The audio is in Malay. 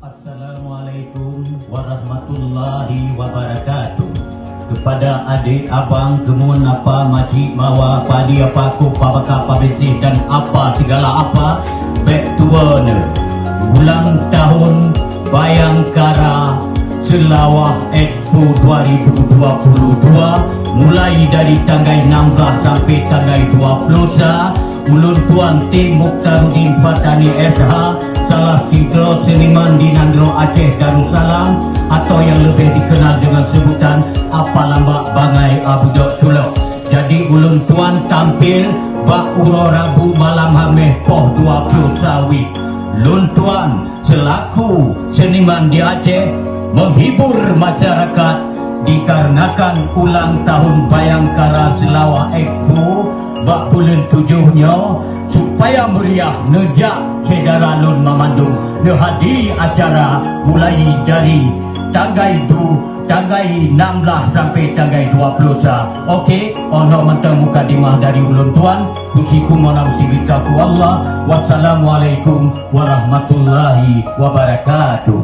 Assalamualaikum warahmatullahi wabarakatuh. Kepada adik, abang, kemun apa, makcik, mawa, padi apa, aku, pabaka, pabesih dan apa, segala apa, back tua ne. Ulang tahun Bayangkara Selawah Expo 2022 mulai dari tanggal 16 sampai tanggal 20. Ulun Tuan T. Mukhtaruddin Fatani SH, salah sinkron seniman di Nandro Aceh Darussalam, atau yang lebih dikenal dengan sebutan Apa Lambak Bangai Abu Dok Sulok. Jadi ulun Tuan tampil bak uro Rabu malam hameh poh 20 sawi. Ulun Tuan selaku seniman di Aceh menghibur masyarakat dikarenakan ulang tahun Bayangkara Selawah Expo bak bulan 7-nya supaya meriah nejak cedara lun mamandung nehadiri acara mulai dari tanggal 16 sampai tanggal 20. Okey, ono mentang mukadimah dari ulun Tuan. Pusiku monam sibikaku Allah. Wassalamualaikum warahmatullahi wabarakatuh.